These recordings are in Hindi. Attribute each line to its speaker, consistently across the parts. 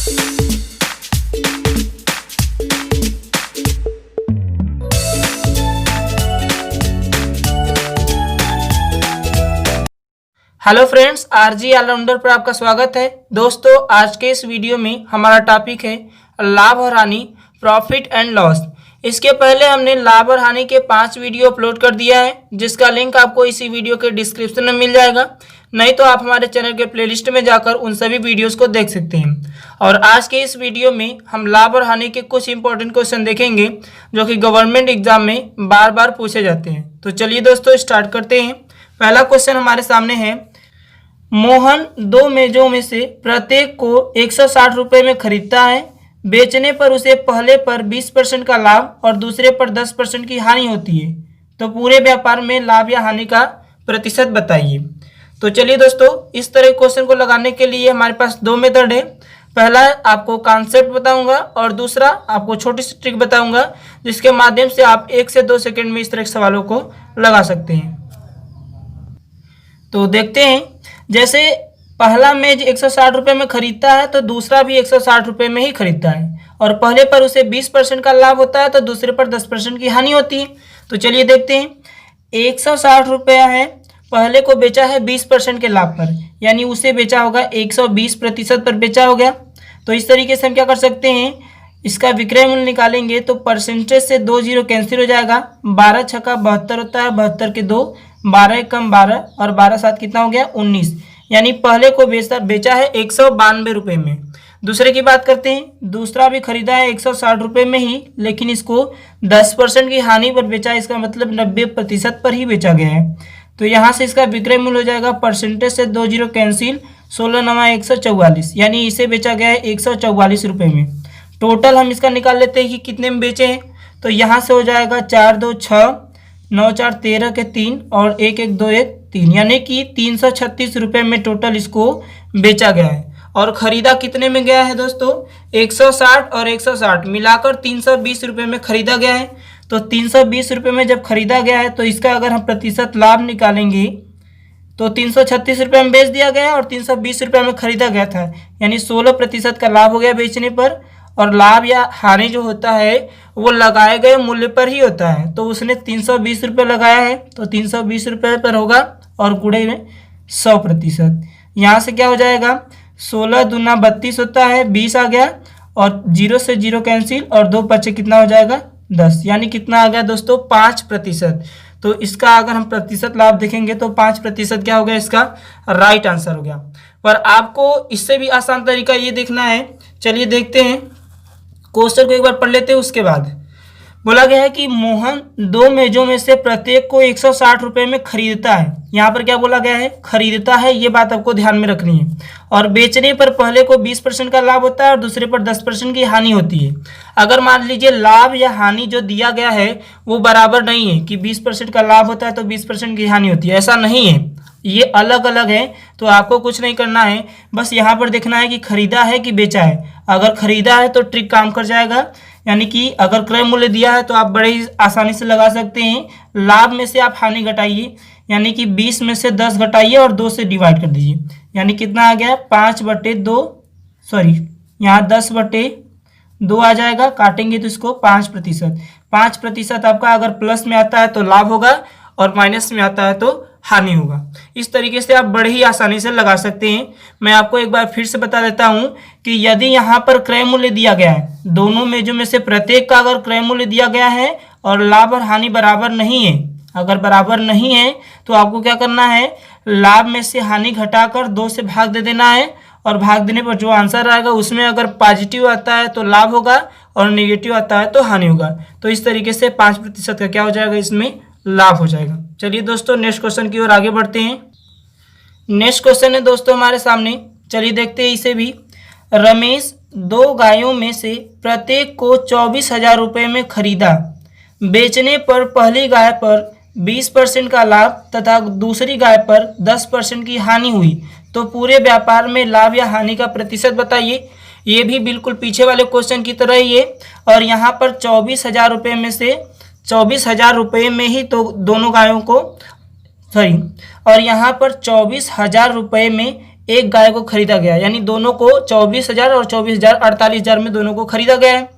Speaker 1: हेलो फ्रेंड्स, आरजी ऑलराउंडर पर आपका स्वागत है। दोस्तों, आज के इस वीडियो में हमारा टॉपिक है लाभ और हानि, प्रॉफिट एंड लॉस। इसके पहले हमने लाभ और हानि के 5 वीडियो अपलोड कर दिया है, जिसका लिंक आपको इसी वीडियो के डिस्क्रिप्शन में मिल जाएगा। नहीं तो आप हमारे चैनल के प्लेलिस्ट में जाकर उन सभी वीडियोस को देख सकते हैं। और आज के इस वीडियो में हम लाभ और हानि के कुछ इंपॉर्टेंट क्वेश्चन देखेंगे, जो कि गवर्नमेंट एग्जाम में बार बार पूछे जाते हैं। तो चलिए दोस्तों, स्टार्ट करते हैं। पहला क्वेश्चन हमारे सामने है, मोहन 2 मेजों में से प्रत्येक को 160 रुपये में खरीदता है। बेचने पर उसे पहले पर 20% का लाभ और दूसरे पर 10% की हानि होती है। तो पूरे व्यापार में लाभ या हानि का प्रतिशत बताइए। तो चलिए दोस्तों, इस तरह क्वेश्चन को लगाने के लिए हमारे पास 2 मेथड है। पहला आपको कॉन्सेप्ट बताऊंगा और दूसरा आपको छोटी सी ट्रिक बताऊंगा, जिसके माध्यम से आप 1 से 2 सेकेंड में इस तरह के सवालों को लगा सकते हैं। तो देखते हैं, जैसे पहला मेज 160 रुपये में खरीदता है तो दूसरा भी 160 रुपये में ही खरीदता है, और पहले पर उसे 20% का लाभ होता है तो दूसरे पर 10% की हानि होती है। तो चलिए देखते हैं, 160 रुपया है, पहले को बेचा है 20% के लाभ पर, यानी उसे बेचा होगा 120% पर बेचा हो गया। तो इस तरीके से हम क्या कर सकते हैं, इसका विक्रय मूल्य निकालेंगे तो परसेंटेज से 2 जीरो कैंसिल हो जाएगा। 12 छक्का 72 होता है, 72 के 2, 12 कम 12 और 12 7 कितना हो गया 19। यानी पहले को बेचा है 192 रुपये में। दूसरे की बात करते हैं, दूसरा भी खरीदा है 160 रुपये में ही, लेकिन इसको 10% की हानि पर बेचा है। इसका मतलब 90% पर ही बेचा गया है। तो यहाँ से इसका विक्रय मूल्य हो जाएगा, परसेंटेज से 2 जीरो कैंसिल, 16 9 144, यानी इसे बेचा गया है 144 रुपये में। टोटल हम इसका निकाल लेते हैं कि कितने में बेचे हैं। तो यहाँ से हो जाएगा 4 2 6, 9 4 13 के 3 और 1 1 2 1 3, यानी कि 336 रुपये में टोटल इसको बेचा गया है। और खरीदा कितने में गया है दोस्तों, 160 और 160 मिलाकर 320 रुपये में खरीदा गया है। तो 320 रुपये में जब खरीदा गया है तो इसका अगर हम प्रतिशत लाभ निकालेंगे तो 336 रुपये में बेच दिया गया और 320 रुपये में खरीदा गया था, यानी 16% का लाभ हो गया बेचने पर। और लाभ या हानि जो होता है वो लगाए गए मूल्य पर ही होता है। तो उसने 320 रुपये लगाया है तो 320 रुपये पर होगा और गुणे में 100%। यहाँ से क्या हो जाएगा, 16 दूना 32 होता है, 20 आ गया और 0 से 0 कैंसिल और 2 बचे कितना हो जाएगा 10, यानी कितना आ गया दोस्तों 5%। तो इसका अगर हम प्रतिशत लाभ देखेंगे तो 5% क्या हो गया, इसका राइट आंसर हो गया। पर आपको इससे भी आसान तरीका ये देखना है। चलिए देखते हैं, क्वेश्चन को एक बार पढ़ लेते हैं। उसके बाद बोला गया है कि मोहन 2 मेजों में से प्रत्येक को 160 रुपये में खरीदता है। यहाँ पर क्या बोला गया है, खरीदता है, ये बात आपको ध्यान में रखनी है। और बेचने पर पहले को 20% का लाभ होता है और दूसरे पर 10% की हानि होती है। अगर मान लीजिए लाभ या हानि जो दिया गया है वो बराबर नहीं है कि 20% का लाभ होता है तो 20% की हानि होती है, ऐसा नहीं है, ये अलग अलग है। तो आपको कुछ नहीं करना है, बस यहाँ पर देखना है कि खरीदा है कि बेचा है। अगर खरीदा है तो ट्रिक काम कर जाएगा, यानी कि अगर क्रय मूल्य दिया है तो आप बड़े ही आसानी से लगा सकते हैं। लाभ में से आप हानि घटाइए, यानी कि 20 में से 10 घटाइए और 2 से डिवाइड कर दीजिए, यानी कितना आ गया 5/2, सॉरी यहाँ 10/2 आ जाएगा। काटेंगे तो इसको 5%। 5% आपका अगर प्लस में आता है तो लाभ होगा और माइनस में आता है तो हानि होगा। इस तरीके से आप बड़े ही आसानी से लगा सकते हैं। मैं आपको एक बार फिर से बता देता हूं कि यदि यहाँ पर क्रय मूल्य दिया गया है, दोनों मेजों में से प्रत्येक का अगर क्रय मूल्य दिया गया है और लाभ और हानि बराबर नहीं है, अगर बराबर नहीं है तो आपको क्या करना है, लाभ में से हानि घटाकर 2 से भाग दे देना है। और भाग देने पर जो आंसर आएगा उसमें अगर पॉजिटिव आता है तो लाभ होगा और नेगेटिव आता है तो हानि होगा। तो इस तरीके से 5% का क्या हो जाएगा, इसमें लाभ हो जाएगा। चलिए दोस्तों, नेक्स्ट क्वेश्चन की ओर आगे बढ़ते हैं। नेक्स्ट क्वेश्चन है दोस्तों हमारे सामने, चलिए देखते हैं इसे भी। रमेश 2 गायों में से प्रत्येक को 24,000 रुपये में खरीदा। बेचने पर पहली गाय पर 20% का लाभ तथा दूसरी गाय पर 10% की हानि हुई। तो पूरे व्यापार में लाभ या हानि का प्रतिशत बताइए। ये भी बिल्कुल पीछे वाले क्वेश्चन की तरह ही है। और यहाँ पर 24,000 रुपये में से 24,000 रुपये में ही तो दोनों गायों को, सॉरी, और यहाँ पर 24,000 रुपये में एक गाय को खरीदा गया, यानी दोनों को 24,000 और 24,000 48,000 में दोनों को खरीदा गया है।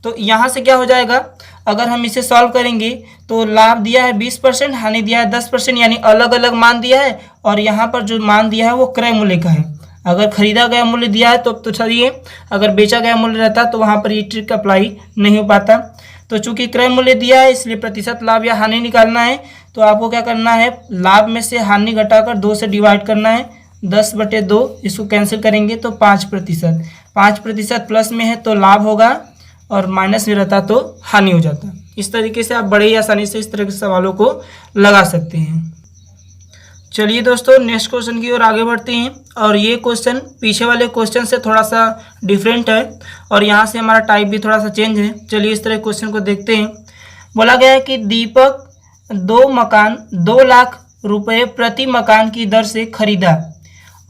Speaker 1: तो यहाँ से क्या हो जाएगा, अगर हम इसे सॉल्व करेंगे तो लाभ दिया है 20%, हानि दिया है 10%, यानी अलग अलग मान दिया है। और यहाँ पर जो मान दिया है वो क्रय मूल्य का है। अगर खरीदा गया मूल्य दिया है तो चलिए, अगर बेचा गया मूल्य रहता तो वहाँ पर ये ट्रिक अप्लाई नहीं हो पाता। तो चूंकि क्रय मूल्य दिया है इसलिए प्रतिशत लाभ या हानि निकालना है। तो आपको क्या करना है, लाभ में से हानि घटाकर 2 से डिवाइड करना है। 10/2 इसको कैंसिल करेंगे तो 5%। 5% प्लस में है तो लाभ होगा और माइनस में रहता तो हानि हो जाता। इस तरीके से आप बड़े ही आसानी से इस तरह के सवालों को लगा सकते हैं। चलिए दोस्तों, नेक्स्ट क्वेश्चन की ओर आगे बढ़ते हैं। और ये क्वेश्चन पीछे वाले क्वेश्चन से थोड़ा सा डिफरेंट है और यहाँ से हमारा टाइप भी थोड़ा सा चेंज है। चलिए इस तरह क्वेश्चन को देखते हैं। बोला गया है कि दीपक 2 मकान 2 लाख रुपए प्रति मकान की दर से खरीदा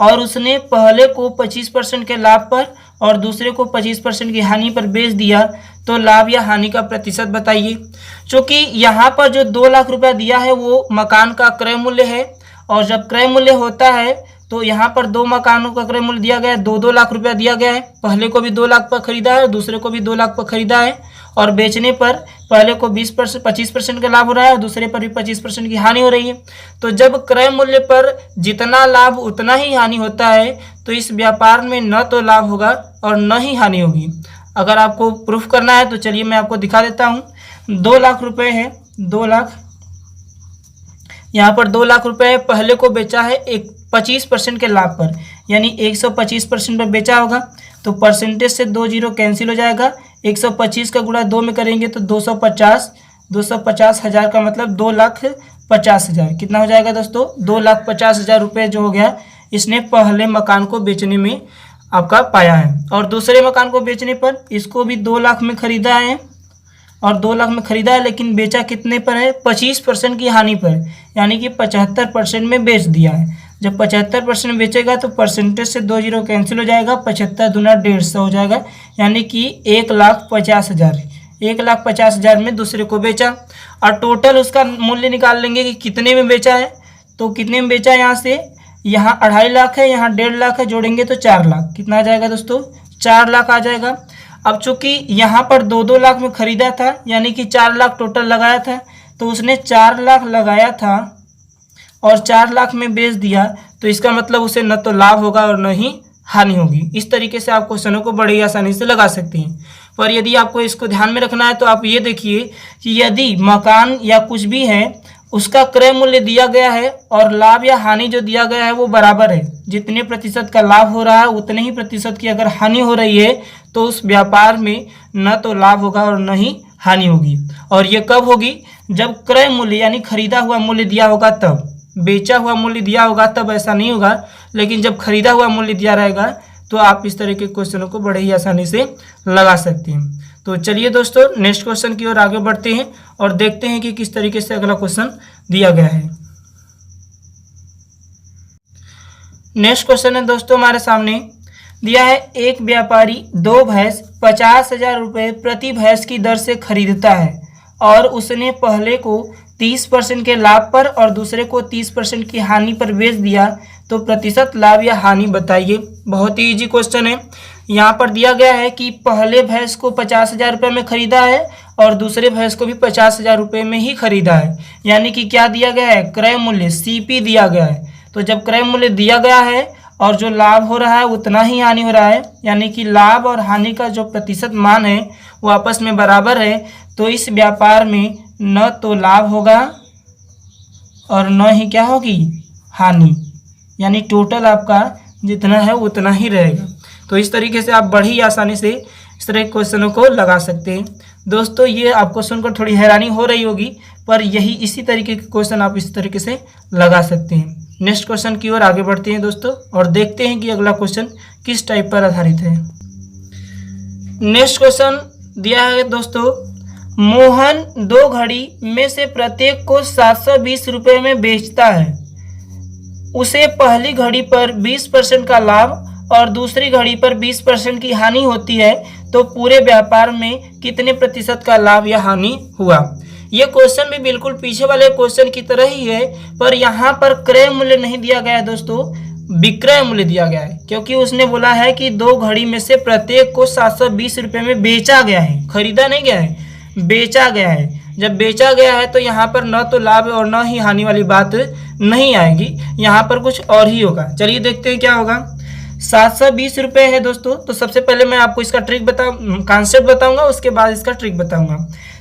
Speaker 1: और उसने पहले को 25% के लाभ पर और दूसरे को 25% की हानि पर बेच दिया, तो लाभ या हानि का प्रतिशत बताइए। क्योंकि यहाँ पर जो 2 लाख रुपया दिया है वो मकान का क्रय मूल्य है, और जब क्रय मूल्य होता है तो यहाँ पर 2 मकानों का क्रय मूल्य दिया गया है, 2-2 लाख रुपया दिया गया है। पहले को भी 2 लाख पर खरीदा है, दूसरे को भी 2 लाख पर खरीदा है, और बेचने पर पहले को 25% का लाभ हो रहा है और दूसरे पर भी 25% की हानि हो रही है। तो जब क्रय मूल्य पर जितना लाभ उतना ही हानि होता है तो इस व्यापार में न तो लाभ होगा और न ही हानि होगी। अगर आपको प्रूफ करना है तो चलिए मैं आपको दिखा देता हूँ। 2 लाख रुपए है, 2 लाख, यहाँ पर 2 लाख रुपए पहले को बेचा है एक 25% के लाभ पर, यानी 125% पर बेचा होगा। तो परसेंटेज से 2 जीरो कैंसिल हो जाएगा। 125 का गुणा 2 में करेंगे तो 250,000 का मतलब 2,50,000। कितना हो जाएगा दोस्तों, 2,50,000 रुपये जो हो गया इसने पहले मकान को बेचने में आपका पाया है। और दूसरे मकान को बेचने पर इसको भी 2 लाख में खरीदा है और 2 लाख में खरीदा है, लेकिन बेचा कितने पर है, 25% की हानि पर, यानी कि 75% में बेच दिया है। जब 75% बेचेगा तो परसेंटेज से 2 जीरो कैंसिल हो जाएगा, 75 दूना 150 हो जाएगा, यानी कि 1,50,000। 1,50,000 में दूसरे को बेचा और टोटल उसका मूल्य निकाल लेंगे कि कितने में बेचा है। तो कितने में बेचा है, यहाँ से यहाँ 2.5 लाख है, यहाँ 1.5 लाख है, जोड़ेंगे तो 4 लाख। कितना आ जाएगा दोस्तों, 4 लाख आ जाएगा। अब चूंकि यहाँ पर 2-2 लाख में खरीदा था, यानी कि 4 लाख टोटल लगाया था, तो उसने 4 लाख लगाया था और 4 लाख में बेच दिया, तो इसका मतलब उसे न तो लाभ होगा और न ही हानि होगी। इस तरीके से आप क्वेश्चनों को बड़ी आसानी से लगा सकते हैं। पर यदि आपको इसको ध्यान में रखना है तो आप ये देखिए कि यदि मकान या कुछ भी है उसका क्रय मूल्य दिया गया है और लाभ या हानि जो दिया गया है वो बराबर है, जितने प्रतिशत का लाभ हो रहा है उतने ही प्रतिशत की अगर हानि हो रही है तो उस व्यापार में न तो लाभ होगा और न ही हानि होगी। और ये कब होगी, जब क्रय मूल्य यानी खरीदा हुआ मूल्य दिया होगा तब। बेचा हुआ मूल्य दिया होगा तब ऐसा नहीं होगा, लेकिन जब खरीदा हुआ मूल्य दिया रहेगा तो आप इस तरह के क्वेश्चनों को बड़े ही आसानी से लगा सकते हैं। तो चलिए दोस्तों, नेक्स्ट क्वेश्चन की ओर आगे बढ़ते हैं और देखते हैं कि किस तरीके से अगला क्वेश्चन दिया गया है। नेक्स्ट क्वेश्चन है दोस्तों हमारे सामने दिया है, एक व्यापारी 2 भैंस 50,000 रुपये प्रति भैंस की दर से खरीदता है और उसने पहले को 30% के लाभ पर और दूसरे को 30% की हानि पर बेच दिया, तो प्रतिशत लाभ या हानि बताइए। बहुत ही इजी क्वेश्चन है। यहाँ पर दिया गया है कि पहले भैंस को 50,000 रुपये में खरीदा है और दूसरे भैंस को भी 50,000 रुपये में ही खरीदा है, यानी कि क्या दिया गया है, क्रय मूल्य CP दिया गया है। तो जब क्रय मूल्य दिया गया है और जो लाभ हो रहा है उतना ही हानि हो रहा है, यानी कि लाभ और हानि का जो प्रतिशत मान है वो आपस में बराबर है, तो इस व्यापार में न तो लाभ होगा और न ही क्या होगी, हानि, यानी टोटल आपका जितना है उतना ही रहेगा। तो इस तरीके से आप बड़ी आसानी से इस तरह के क्वेश्चनों को लगा सकते हैं। दोस्तों ये आपको सुनकर थोड़ी हैरानी हो रही होगी, पर यही इसी तरीके के क्वेश्चन आप इस तरीके से लगा सकते हैं। नेक्स्ट क्वेश्चन की ओर आगे बढ़ते हैं दोस्तों और देखते हैं कि अगला क्वेश्चन किस टाइप पर आधारित है। नेक्स्ट क्वेश्चन दिया है दोस्तों, मोहन 2 घड़ी में से प्रत्येक को 720 रुपये में बेचता है। उसे पहली घड़ी पर 20% का लाभ और दूसरी घड़ी पर 20% की हानि होती है, तो पूरे व्यापार में कितने प्रतिशत का लाभ या हानि हुआ। ये क्वेश्चन भी बिल्कुल पीछे वाले क्वेश्चन की तरह ही है, पर यहाँ पर क्रय मूल्य नहीं दिया गया है दोस्तों, विक्रय मूल्य दिया गया है, क्योंकि उसने बोला है कि 2 घड़ी में से प्रत्येक को 720 रुपये में बेचा गया है, खरीदा नहीं गया है, बेचा गया है। जब बेचा गया है तो यहाँ पर न तो लाभ और न ही हानि वाली बात नहीं आएगी, यहाँ पर कुछ और ही होगा। चलिए देखते हैं क्या होगा। 720 रुपये है दोस्तों, तो सबसे पहले मैं आपको इसका ट्रिक कॉन्सेप्ट बताऊंगा, उसके बाद इसका ट्रिक बताऊंगा।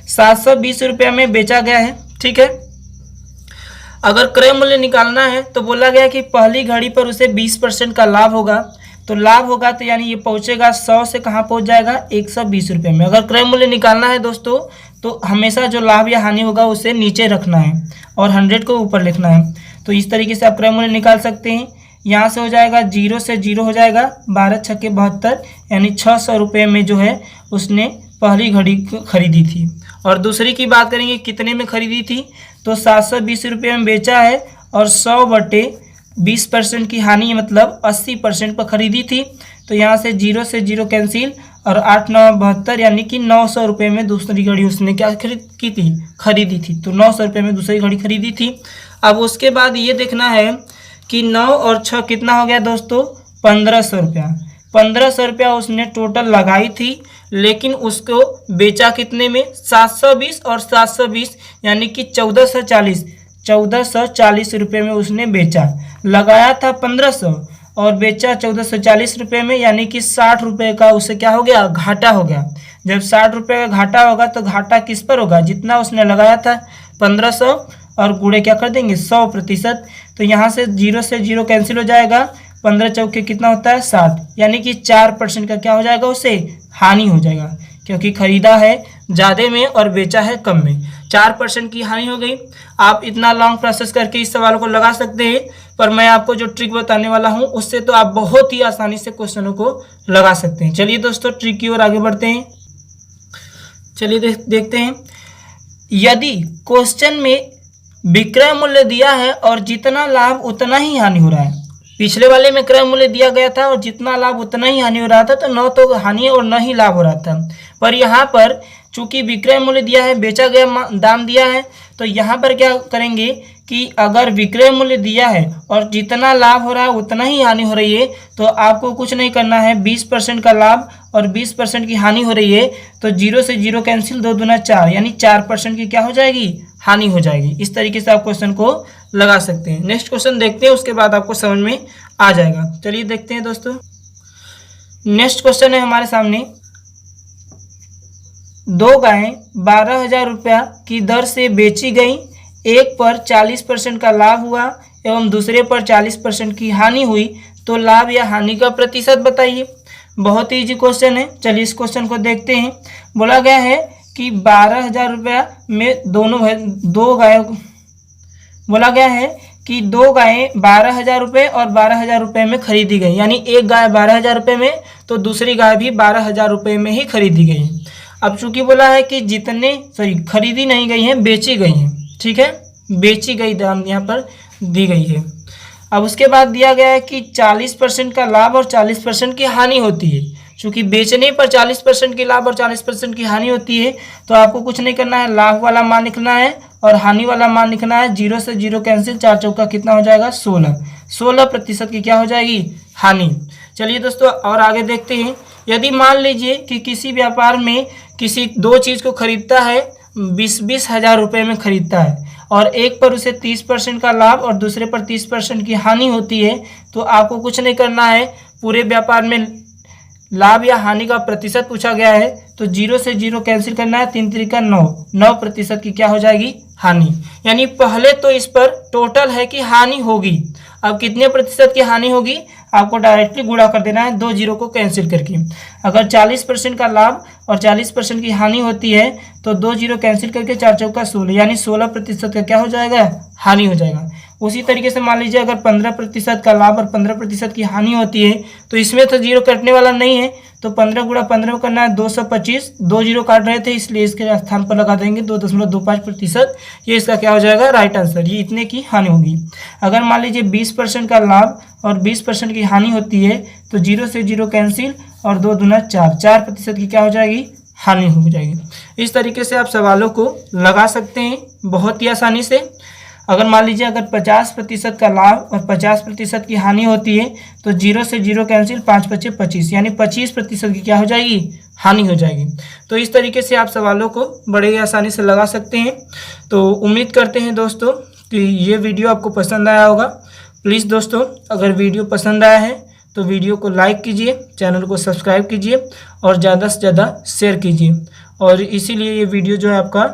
Speaker 1: 720 रुपये में बेचा गया है, ठीक है। अगर क्रय मूल्य निकालना है तो बोला गया कि पहली घड़ी पर उसे 20% का लाभ होगा, तो लाभ होगा तो यानी ये पहुंचेगा 100 से कहाँ पहुंच जाएगा 120 रुपये में। अगर क्रय मूल्य निकालना है दोस्तों तो हमेशा जो लाभ या हानि होगा उसे नीचे रखना है और 100 को ऊपर लिखना है। तो इस तरीके से आप क्रय मूल्य निकाल सकते हैं। यहाँ से हो जाएगा 0 से 0 हो जाएगा 12 छक्के 72, यानी 600 रुपये में जो है उसने पहली घड़ी खरीदी थी। और दूसरी की बात करेंगे कितने में खरीदी थी, तो 720 रुपये में बेचा है और 100/20% की हानि मतलब 80% पर खरीदी थी। तो यहाँ से 0 से 0 कैंसिल और 8 9 72, यानी कि 900 रुपये में दूसरी घड़ी उसने क्या खरीदी थी। तो 900 रुपये में दूसरी घड़ी खरीदी थी। अब उसके बाद ये देखना है कि 9 और 6 कितना हो गया दोस्तों, 1500 रुपया। 1500 रुपया उसने टोटल लगाई थी, लेकिन उसको बेचा कितने में, 720 और 720 यानी कि 1440 रुपये में उसने बेचा। लगाया था 1500 और बेचा 1440 रुपये में, यानी कि 60 रुपये का उसे क्या हो गया, घाटा हो गया। जब 60 रुपये का घाटा होगा तो घाटा किस पर होगा, जितना उसने लगाया था 1500 और गुणे क्या कर देंगे 100%। तो यहाँ से 0 से 0 कैंसिल हो जाएगा, 15 चौके कितना होता है 60, यानी कि 4% का क्या हो जाएगा, उसे हानि हो जाएगा, क्योंकि खरीदा है ज़्यादा में और बेचा है कम में। 4% की हानि हो गई। आप इतना लॉन्ग प्रोसेस करके इस सवाल को लगा सकते हैं, पर मैं आपको जो ट्रिक बताने वाला हूं उससे तो आप बहुत ही आसानी से क्वेश्चनों को लगा सकते हैं। चलिए दोस्तों ट्रिक की ओर आगे बढ़ते हैं। चलिए देखते हैं। यदि क्वेश्चन में विक्रय मूल्य दिया है और जितना लाभ उतना ही हानि हो रहा है, पिछले वाले में क्रय मूल्य दिया गया था और जितना लाभ उतना ही हानि हो रहा था, तो न तो हानि और न ही लाभ हो रहा था। पर यहाँ पर चूंकि विक्रय मूल्य दिया है, बेचा गया दाम दिया है, तो यहाँ पर क्या करेंगे कि अगर विक्रय मूल्य दिया है और जितना लाभ हो रहा है उतना ही हानि हो रही है, तो आपको कुछ नहीं करना है। 20% का लाभ और 20% की हानि हो रही है, तो 0 से 0 कैंसिल, 2 दूना 4, यानी 4% की क्या हो जाएगी, हानि हो जाएगी। इस तरीके से आप क्वेश्चन को लगा सकते हैं। नेक्स्ट क्वेश्चन देखते हैं, उसके बाद आपको समझ में आ जाएगा। चलिए देखते हैं दोस्तों। नेक्स्ट क्वेश्चन है हमारे सामने। 2 गायें 12,000 रुपया की दर से बेची गई, एक पर 40% का लाभ हुआ एवं दूसरे पर 40% की हानि हुई, तो लाभ या हानि का प्रतिशत बताइए। बहुत ही इजी क्वेश्चन है। चलिए इस क्वेश्चन को देखते हैं। बोला गया है कि 12,000 रुपया में दो गायों, बोला गया है कि 2 गायें 12,000 रुपये और 12,000 रुपये में खरीदी गई, यानी एक गाय 12,000 रुपये में तो दूसरी गाय भी 12,000 रुपये में ही खरीदी गई। अब चूंकि बोला है कि खरीदी नहीं गई हैं, बेची गई हैं, ठीक है, बेची गई दाम यहाँ पर दी गई है। अब उसके बाद दिया गया है कि 40% का लाभ और 40% की हानि होती है। चूंकि बेचने पर 40% की लाभ और 40% की हानि होती है, तो आपको कुछ नहीं करना है, लाभ वाला मान लिखना है और हानि वाला मान लिखना है। 0 से 0 कैंसिल, 4 चौका कितना हो जाएगा 16% की क्या हो जाएगी, हानि। चलिए दोस्तों और आगे देखते हैं। यदि मान लीजिए कि किसी व्यापार में किसी 2 चीज़ को खरीदता है, 20 हज़ार रुपये में खरीदता है और एक पर उसे 30% का लाभ और दूसरे पर 30% की हानि होती है, तो आपको कुछ नहीं करना है। पूरे व्यापार में लाभ या हानि का प्रतिशत पूछा गया है, तो 0 से 0 कैंसिल करना है, 3 3 का 9% की क्या हो जाएगी, हानि। यानी पहले तो इस पर टोटल है कि हानि होगी। अब कितने प्रतिशत की हानि होगी, आपको डायरेक्टली गुणा कर देना है 2 0 को कैंसिल करके। अगर 40% का लाभ और 40% की हानि होती है, तो 2 0 कैंसिल करके 4 चौका 16, यानी 16% का क्या हो जाएगा, हानि हो जाएगा। उसी तरीके से मान लीजिए अगर 15% का लाभ और 15% की हानि होती है, तो इसमें तो 0 कटने वाला नहीं है, तो 15 गुणा 15 करना है 225। 2 0 काट रहे थे इसलिए इसके स्थान पर लगा देंगे 2.25%। ये इसका क्या हो जाएगा, राइट आंसर। ये इतने की हानि होगी। अगर मान लीजिए 20% का लाभ और 20% की हानि होती है, तो 0 से 0 कैंसिल और 2 दूना 4, 4% की क्या हो जाएगी, हानि हो जाएगी। इस तरीके से आप सवालों को लगा सकते हैं बहुत ही आसानी से। अगर मान लीजिए अगर 50% का लाभ और 50% की हानि होती है तो 0 से 0 कैंसिल, 5 बचे 25, यानी 25% की क्या हो जाएगी, हानि हो जाएगी। तो इस तरीके से आप सवालों को बड़े ही आसानी से लगा सकते हैं। तो उम्मीद करते हैं दोस्तों कि ये वीडियो आपको पसंद आया होगा। प्लीज़ दोस्तों, अगर वीडियो पसंद आया है तो वीडियो को लाइक कीजिए, चैनल को सब्सक्राइब कीजिए और ज़्यादा से ज़्यादा शेयर कीजिए। और इसीलिए ये वीडियो जो है आपका